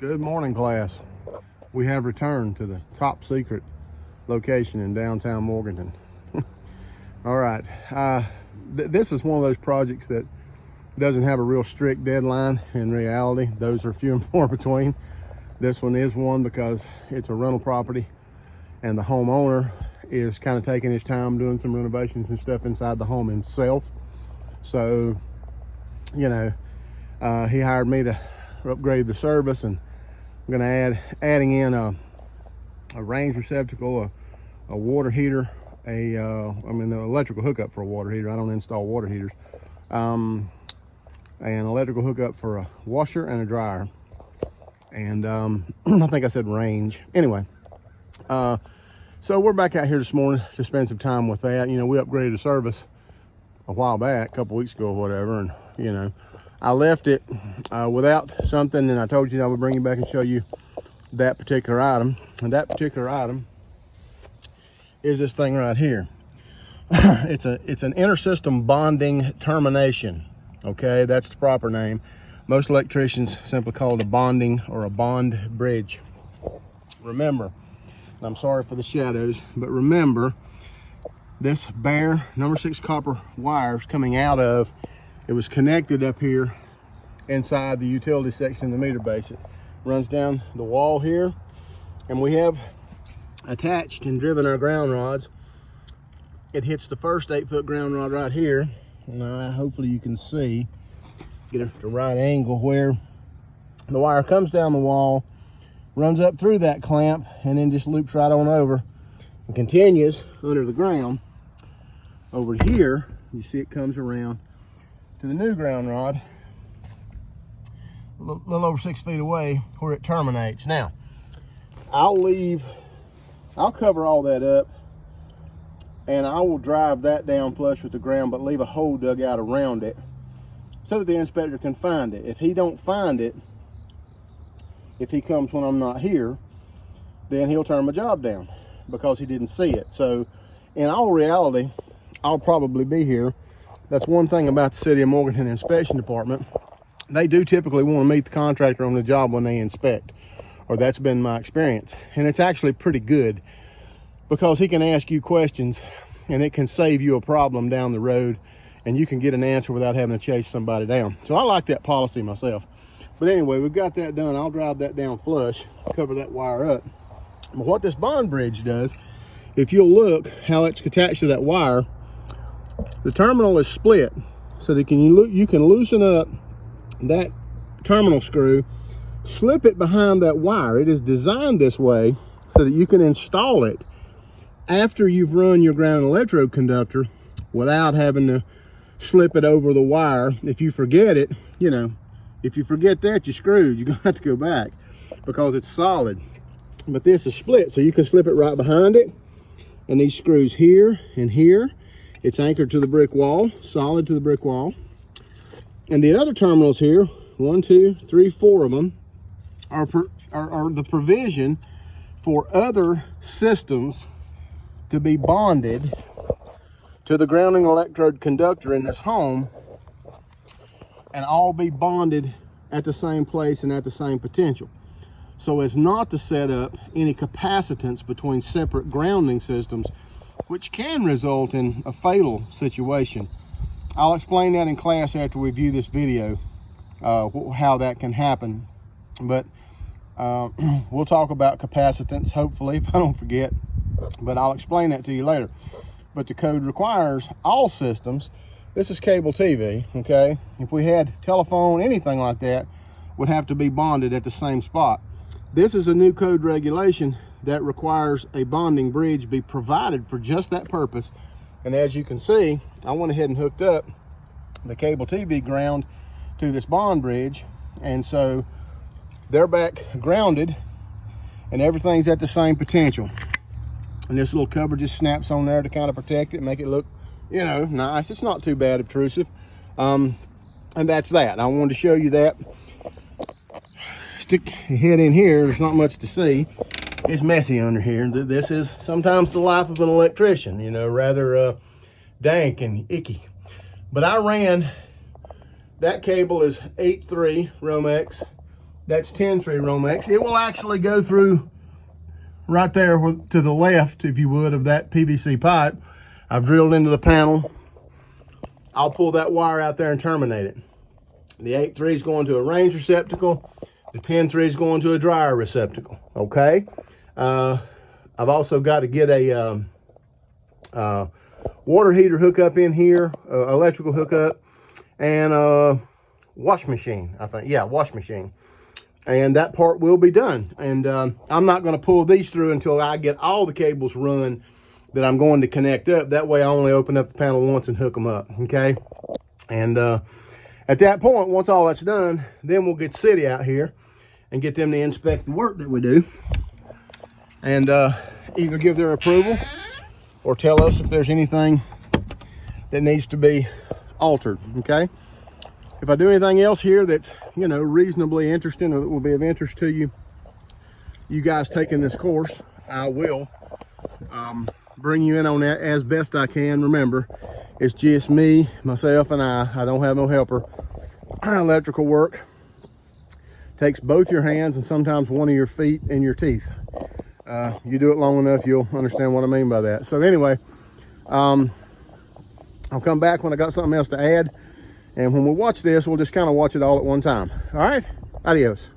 Good morning, class. We have returned to the top secret location in downtown Morganton. All right, this is one of those projects that doesn't have a real strict deadline. In reality, those are few and far between. This one is one because it's a rental property and the homeowner is kind of taking his time doing some renovations and stuff inside the home himself. So, you know, he hired me to upgrade the service, and I'm going to adding in a range receptacle, a water heater, an electrical hookup for a water heater. I don't install water heaters. An electrical hookup for a washer and a dryer. And I think I said range. Anyway, so we're back out here this morning to spend some time with that. You know, we upgraded the service a while back, a couple weeks ago or whatever, and you know, I left it without something, and I told you I would bring you back and show you that particular item. And that particular item is this thing right here. It's an intersystem bonding termination. Okay, that's the proper name. Most electricians simply call it a bonding or a bond bridge. Remember, I'm sorry for the shadows, but remember, this bare number 6 copper wires coming out of, it was connected up here inside the utility section of the meter base. It runs down the wall here, and we have attached and driven our ground rods. It hits the first 8-foot ground rod right here. Now, hopefully you can see, get the right angle, where the wire comes down the wall, runs up through that clamp, and then just loops right on over and continues under the ground. Over here, you see it comes around to the new ground rod, a little over 6 feet away, where it terminates. Now, I'll cover all that up, and I will drive that down flush with the ground, but leave a hole dug out around it so that the inspector can find it. If he don't find it, if he comes when I'm not here, then he'll turn my job down because he didn't see it. So in all reality, I'll probably be here. That's one thing about the City of Morganton Inspection Department. They do typically want to meet the contractor on the job when they inspect, or that's been my experience. And it's actually pretty good because he can ask you questions and it can save you a problem down the road, and you can get an answer without having to chase somebody down. So I like that policy myself. But anyway, we've got that done. I'll drive that down flush, cover that wire up. But what this bond bridge does, if you'll look how it's attached to that wire, the terminal is split so that you can loosen up that terminal screw, slip it behind that wire. It is designed this way so that you can install it after you've run your ground and electrode conductor without having to slip it over the wire. If you forget it, you know, if you forget that, you're screwed. You're gonna have to go back because it's solid. But this is split, so you can slip it right behind it. And these screws here and here, it's anchored to the brick wall, solid to the brick wall. And the other terminals here, 1, 2, 3, 4 of them, are the provision for other systems to be bonded to the grounding electrode conductor in this home, and all be bonded at the same place and at the same potential, so as not to set up any capacitance between separate grounding systems, which can result in a fatal situation. I'll explain that in class after we view this video, how that can happen. But we'll talk about capacitance, hopefully, if I don't forget, but I'll explain that to you later. But the code requires all systems. This is cable TV, okay? If we had telephone, anything like that, would have to be bonded at the same spot. This is a new code regulation that requires a bonding bridge be provided for just that purpose. And as you can see, I went ahead and hooked up the cable TV ground to this bond bridge. And so they're back grounded and everything's at the same potential. And this little cover just snaps on there to kind of protect it, make it look, you know, nice. It's not too bad obtrusive. And that's that. I wanted to show you that. Stick your head in here, there's not much to see. It's messy under here. This is sometimes the life of an electrician, you know, rather dank and icky. But I ran, that cable is 8.3 Romex, That's 10-3 Romex. It will actually go through right there to the left, if you would, of that PVC pipe. I've drilled into the panel. I'll pull that wire out there and terminate it. The 8-3 is going to a range receptacle. The 10-3 is going to a dryer receptacle, okay? I've also got to get a water heater hookup in here, electrical hookup, and a wash machine, I think. Yeah, wash machine. And that part will be done. And I'm not going to pull these through until I get all the cables run that I'm going to connect up. That way I only open up the panel once and hook them up, okay? And at that point, once all that's done, then we'll get City out here and get them to inspect the work that we do. And either give their approval or tell us if there's anything that needs to be altered, okay? If I do anything else here that's, you know, reasonably interesting or that will be of interest to you, you guys taking this course, I will bring you in on that as best I can. Remember, it's just me, myself, and I don't have no helper. Electrical work takes both your hands and sometimes one of your feet and your teeth. You do it long enough, you'll understand what I mean by that. So anyway, I'll come back when I got something else to add. And when we watch this, we'll just kind of watch it all at one time. All right, adios.